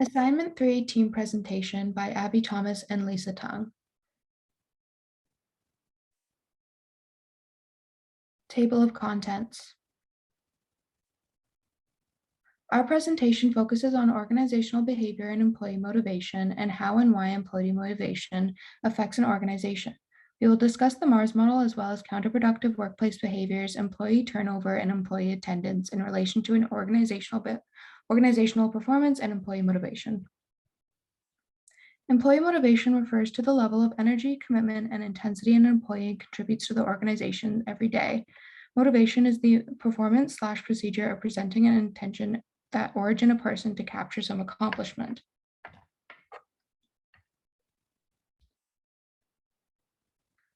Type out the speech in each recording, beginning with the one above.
Assignment 3 Team Presentation by Abbie Thomas and Lisa Tung. Table of Contents. Our presentation focuses on organizational behavior and employee motivation and how and why employee motivation affects an organization. We will discuss the Mars model as well as counterproductive workplace behaviors, employee turnover, and employee attendance in relation to an organizational performance and employee motivation. Employee motivation refers to the level of energy, commitment, and intensity an employee contributes to the organization every day. Motivation is the performance/procedure of presenting an intention that origin a person to capture some accomplishment.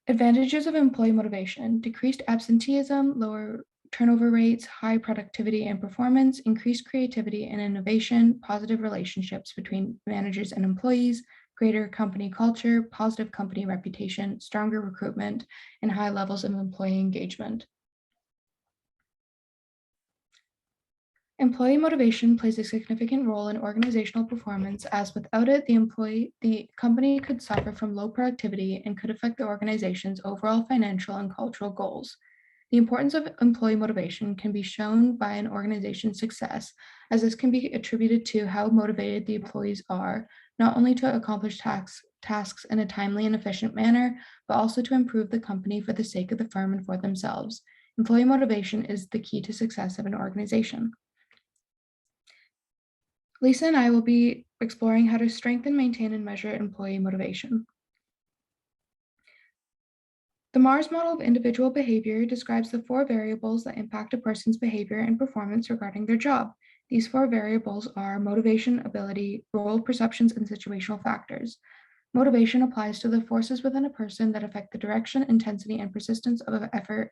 Advantages of employee motivation: decreased absenteeism, lower turnover rates, high productivity and performance, increased creativity and innovation, positive relationships between managers and employees, greater company culture, positive company reputation, stronger recruitment, and high levels of employee engagement. Employee motivation plays a significant role in organizational performance, as without it, the company could suffer from low productivity and could affect the organization's overall financial and cultural goals. The importance of employee motivation can be shown by an organization's success, as this can be attributed to how motivated the employees are, not only to accomplish tasks in a timely and efficient manner, but also to improve the company for the sake of the firm and for themselves. Employee motivation is the key to success of an organization. Lisa and I will be exploring how to strengthen, maintain, and measure employee motivation. The Mars model of individual behavior describes the 4 variables that impact a person's behavior and performance regarding their job. These 4 variables are motivation, ability, role perceptions, and situational factors. Motivation applies to the forces within a person that affect the direction, intensity, and persistence of an effort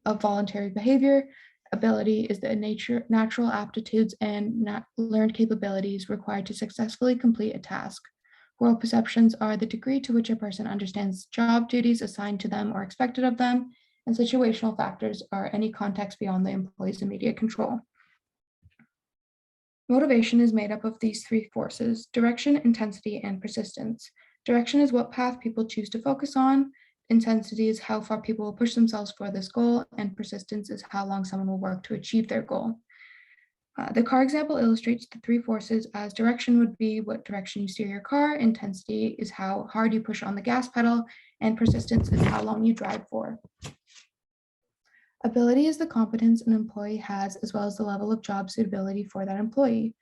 of voluntary behavior. Ability is the natural aptitudes and learned capabilities required to successfully complete a task. Role perceptions are the degree to which a person understands job duties assigned to them or expected of them, and situational factors are any context beyond the employee's immediate control. Motivation is made up of these 3 forces: direction, intensity, and persistence. Direction is what path people choose to focus on. Intensity is how far people will push themselves for this goal, and persistence is how long someone will work to achieve their goal. The car example illustrates the 3 forces, as direction would be what direction you steer your car, intensity is how hard you push on the gas pedal, and persistence is how long you drive for. Ability is the competence an employee has, as well as the level of job suitability for that employee.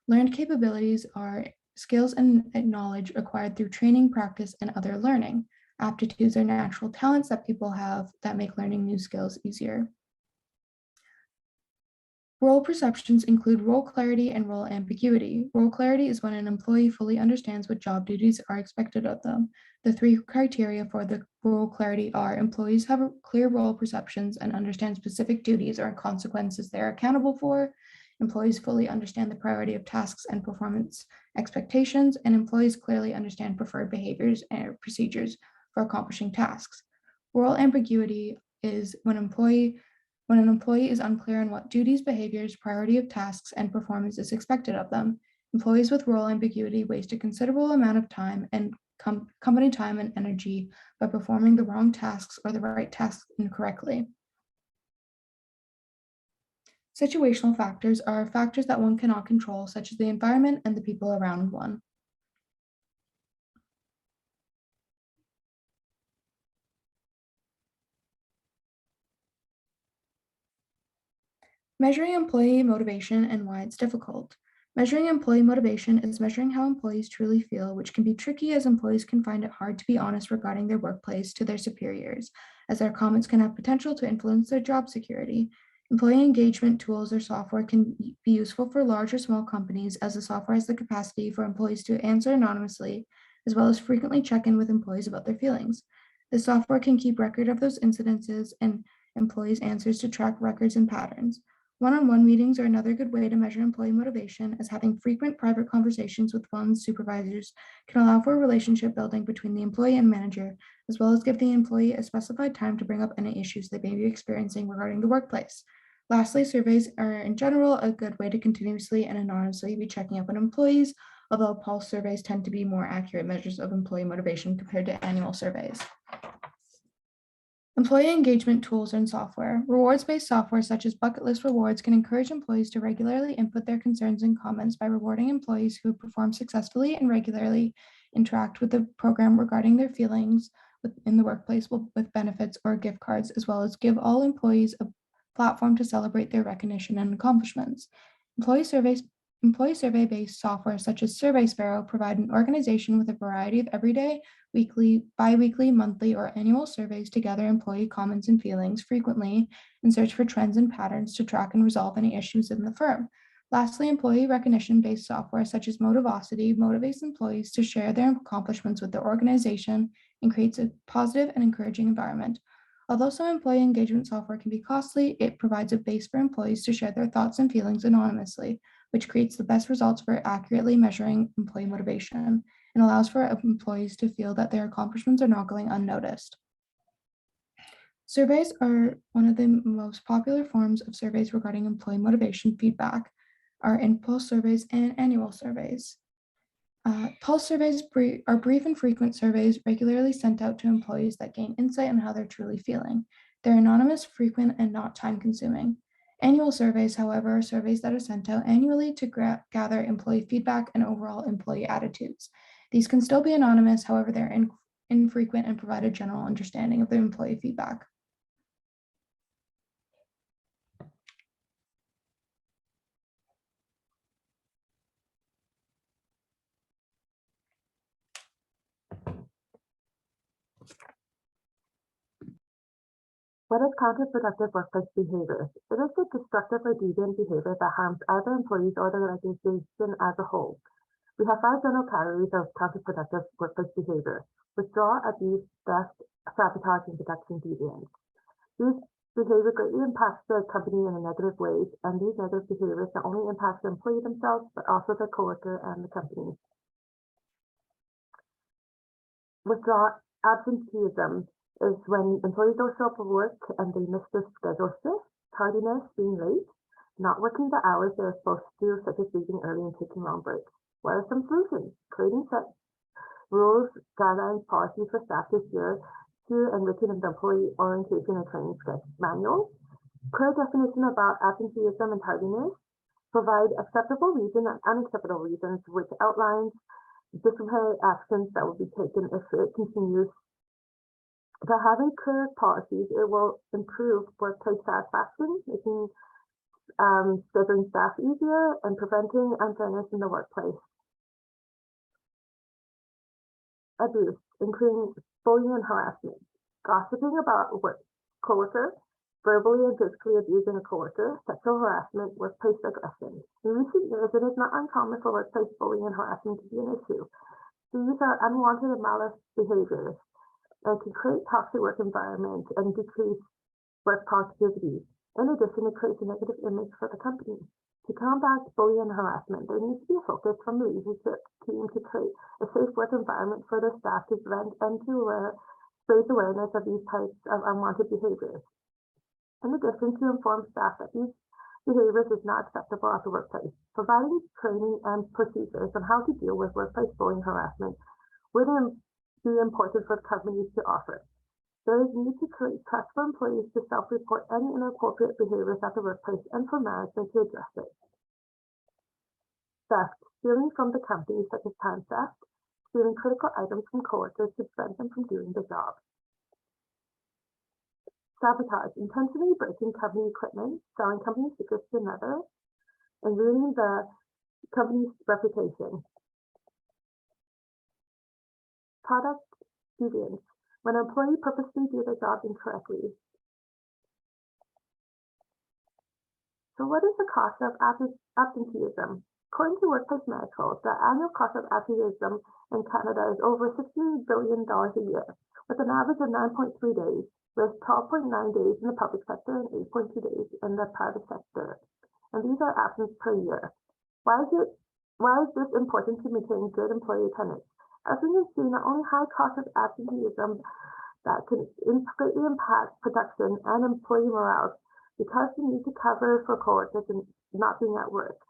Learned capabilities are skills and knowledge acquired through training, practice, and other learning. Aptitudes are natural talents that people have that make learning new skills easier. Role perceptions include role clarity and role ambiguity. Role clarity is when an employee fully understands what job duties are expected of them. The 3 criteria for the role clarity are: employees have clear role perceptions and understand specific duties or consequences they are accountable for. Employees fully understand the priority of tasks and performance expectations, and employees clearly understand preferred behaviors and procedures for accomplishing tasks. Role ambiguity is when an employee is unclear on what duties, behaviors, priority of tasks, and performance is expected of them. Employees with role ambiguity waste a considerable amount of time and company time and energy by performing the wrong tasks or the right tasks incorrectly. Situational factors are factors that one cannot control, such as the environment and the people around one. Measuring employee motivation and why it's difficult. Measuring employee motivation is measuring how employees truly feel, which can be tricky as employees can find it hard to be honest regarding their workplace to their superiors, as their comments can have potential to influence their job security. Employee engagement tools or software can be useful for large or small companies, as the software has the capacity for employees to answer anonymously, as well as frequently check in with employees about their feelings. The software can keep record of those incidences and employees' answers to track records and patterns. One-on-one meetings are another good way to measure employee motivation, as having frequent private conversations with one's supervisors can allow for relationship building between the employee and manager, as well as give the employee a specified time to bring up any issues they may be experiencing regarding the workplace. Lastly, surveys are in general a good way to continuously and anonymously be checking up on employees, although pulse surveys tend to be more accurate measures of employee motivation compared to annual surveys. Employee engagement tools and software. Rewards-based software such as bucket list rewards can encourage employees to regularly input their concerns and comments by rewarding employees who perform successfully and regularly interact with the program regarding their feelings in the workplace with benefits or gift cards, as well as give all employees a platform to celebrate their recognition and accomplishments. Employee survey-based software such as Survey Sparrow provide an organization with a variety of everyday, weekly, bi-weekly, monthly, or annual surveys to gather employee comments and feelings frequently and search for trends and patterns to track and resolve any issues in the firm. Lastly, employee recognition-based software such as Motivosity motivates employees to share their accomplishments with the organization and creates a positive and encouraging environment. Although some employee engagement software can be costly, it provides a base for employees to share their thoughts and feelings anonymously, which creates the best results for accurately measuring employee motivation and allows for employees to feel that their accomplishments are not going unnoticed. Surveys are one of the most popular forms of surveys regarding employee motivation feedback, are impulse surveys and annual surveys. Pulse surveys are brief and frequent surveys regularly sent out to employees that gain insight on how they're truly feeling. They're anonymous, frequent, and not time-consuming. Annual surveys, however, are surveys that are sent out annually to gather employee feedback and overall employee attitudes. These can still be anonymous, however, they're infrequent and provide a general understanding of the employee feedback. What is counterproductive workplace behavior? It is the destructive or deviant behavior that harms either employees or the organization as a whole. We have 5 general categories of counterproductive workplace behavior: withdrawal, abuse, theft, sabotage, and production deviance. These behavior greatly impacts the company in a negative ways, and these negative behaviors not only impact the employee themselves, but also their coworker and the company. Withdrawal, absenteeism, is when employees don't show up for work and they miss their scheduled shift. Tardiness, being late, not working the hours they're supposed to do, such as leaving early and taking long breaks. What are some solutions? Creating set rules, guidelines, policies for staff to adhere to, and written in the employee orientation and training manual. Clear definition about absenteeism and tardiness. Provide acceptable reason and unacceptable reasons, which outlines disciplinary actions that will be taken if it continues. By having clear policies, it will improve workplace satisfaction, making scheduling staff easier and preventing unfairness in the workplace. Abuse, including bullying and harassment, gossiping about a coworker, verbally and physically abusing a coworker, sexual harassment, workplace aggression. In recent years, it is not uncommon for workplace bullying and harassment to be an issue. These are unwanted and malice behaviors and can create toxic work environment and decrease work productivity. In addition, it creates a negative image for the company. To combat bullying and harassment, there needs to be a focus from the leadership team to create a safe work environment for their staff to prevent and to raise awareness of these types of unwanted behaviors. In addition, to inform staff that these behaviors is not acceptable at the workplace. Providing training and procedures on how to deal with workplace bullying and harassment would be important for companies to offer. There is need to create trust for employees to self-report any inappropriate behaviors at the workplace and for management to address it. Theft, stealing from the company, such as time theft, stealing critical items from coworkers to prevent them from doing the job. Sabotage, intentionally breaking company equipment, selling company secrets to another, and ruining the company's reputation. Product deviance, when an employee purposely do their job incorrectly. So what is the cost of absenteeism? According to Workplace Medical, the annual cost of absenteeism in Canada is over $16 billion a year, with an average of 9.3 days, with 12.9 days in the public sector and 8.2 days in the private sector. And these are absence per year. Why is this important to maintain good employee attendance? As we can see, not only high cost of absenteeism that can greatly impact production and employee morale because you need to cover for coworkers and not being at work.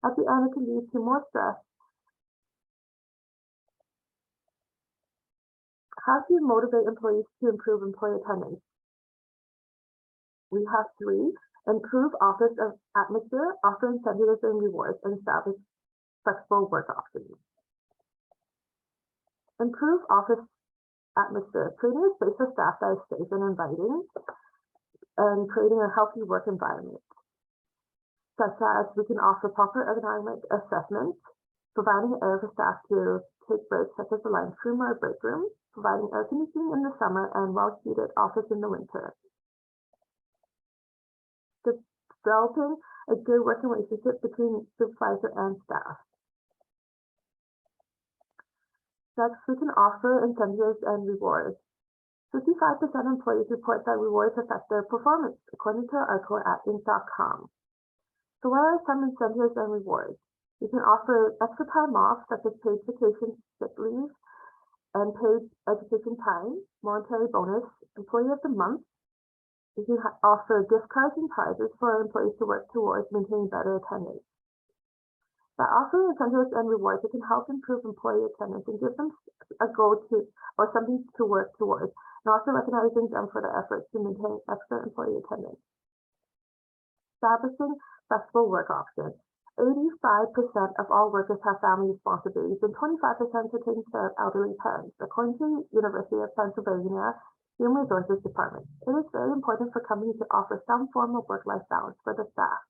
At the end, it can lead to more stress How do you motivate employees to improve employee attendance? We have 3. Improve office atmosphere, offer incentives and rewards, and establish flexible work options. Improve office atmosphere, creating a space for staff that is safe and inviting, and creating a healthy work environment, such as we can offer proper ergonomic assessment, providing air for staff to take breaks such as the lunchroom or break room, providing air conditioning in the summer and well-heated office in the winter. Developing a good working relationship between supervisor and staff. Next, we can offer incentives and rewards. 55% of employees report that rewards affect their performance, according to an article at Inc.com. So what are some incentives and rewards? You can offer extra time off, such as paid vacation, sick leave, and paid education time, monetary bonus, employee of the month. You can offer gift cards and prizes for employees to work towards maintaining better attendance. By offering incentives and rewards, it can help improve employee attendance and give them a goal to or something to work towards, and also recognizing them for their efforts to maintain excellent employee attendance. Establishing flexible work options. 85% of all workers have family responsibilities, and 25% are taking care of elderly parents, according to the University of Pennsylvania Human Resources Department. It is very important for companies to offer some form of work-life balance for the staff.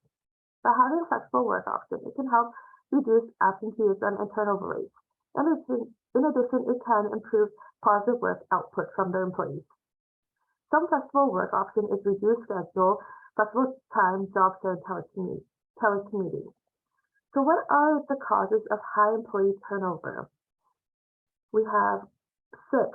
By having a flexible work option, it can help reduce absenteeism and turnover rates. In addition, it can improve positive work output from their employees. Some flexible work option is reduced schedule, flexible time, job share, and telecommuting. So what are the causes of high employee turnover? We have 6.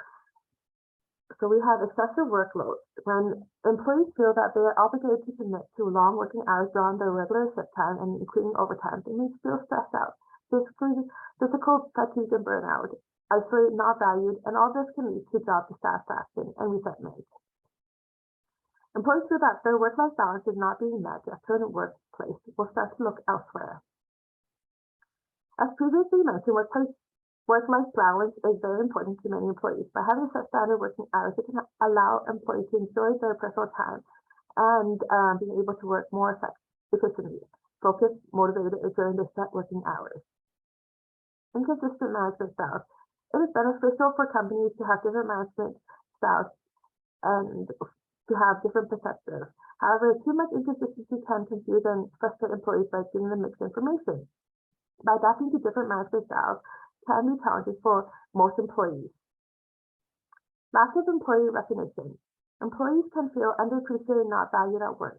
So we have excessive workload. When employees feel that they are obligated to commit to long working hours beyond their regular shift time and including overtime, they may feel stressed out, physically, physical fatigue and burnout, isolated, not valued, and all this can lead to job dissatisfaction and resentment. Employees feel that their work-life balance is not being met at current workplace will start to look elsewhere. As previously mentioned, work-life balance is very important to many employees. By having set standard working hours, it can allow employees to enjoy their personal time and being able to work more efficiently, focused, motivated during their set working hours. Inconsistent management styles. It is beneficial for companies to have different management styles and to have different perspectives. However, too much inconsistency can confuse and frustrate employees by giving them mixed information. By adapting to different management styles can be challenging for most employees. Lack of employee recognition. Employees can feel underappreciated and not valued at work.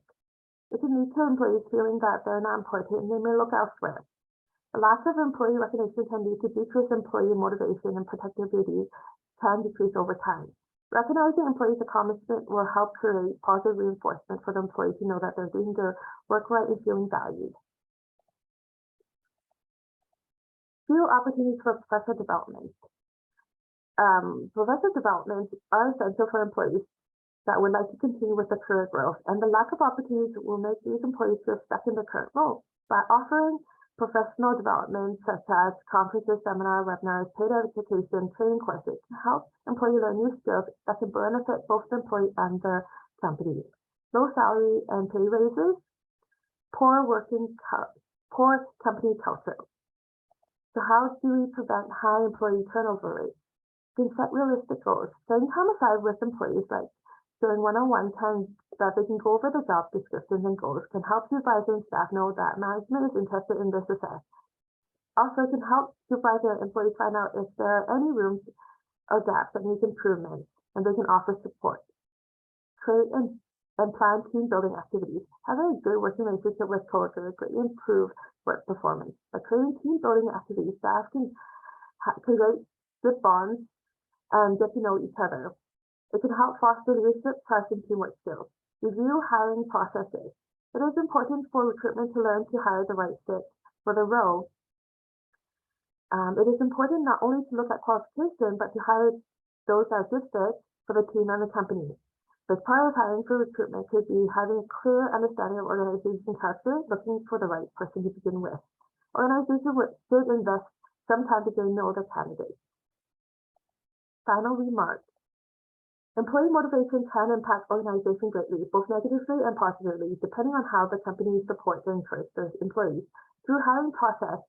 It can lead to employees feeling that they're not important and they may look elsewhere. The lack of employee recognition can lead to decreased employee motivation, and productivity can decrease over time. Recognizing employees' accomplishment will help create positive reinforcement for the employee to know that they're doing their work right and feeling valued. Few opportunities for professional development. Professional development are essential for employees that would like to continue with their career growth, and the lack of opportunities will make these employees feel stuck in their current role. By offering professional development such as conferences, seminars, webinars, paid education, training courses can help employees learn new skills that can benefit both the employee and the company. Low salary and pay raises, poor company culture. So how do we prevent high employee turnover rates? You can set realistic goals. Setting time aside with employees, like during one-on-one time, that they can go over the job descriptions and goals, can help supervisor and staff know that management is interested in their success. Also, it can help supervisor and employees find out if there are any rooms or gaps that need improvement, and they can offer support. Create and plan team building activities. Having a good working relationship with coworkers greatly improve work performance. By creating team building activities, staff can create good bonds and get to know each other. It can help foster leadership, trust, and teamwork skills. Review hiring processes. It is important for recruitment to learn to hire the right fit for the role. It is important not only to look at qualification, but to hire those that are good fit for the team and the company. As part of hiring for recruitment could be having a clear understanding of organization culture, looking for the right person to begin with. Organizations should invest some time to get to know the candidates. Final remarks. Employee motivation can impact organization greatly, both negatively and positively, depending on how the company supports and encourages their employees. Through hiring process,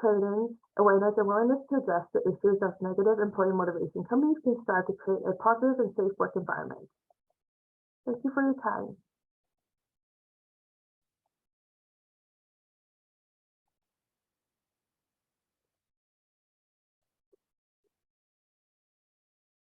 training, awareness, and willingness to address the issues of negative employee motivation, companies can strive to create a positive and safe work environment. Thank you for your time.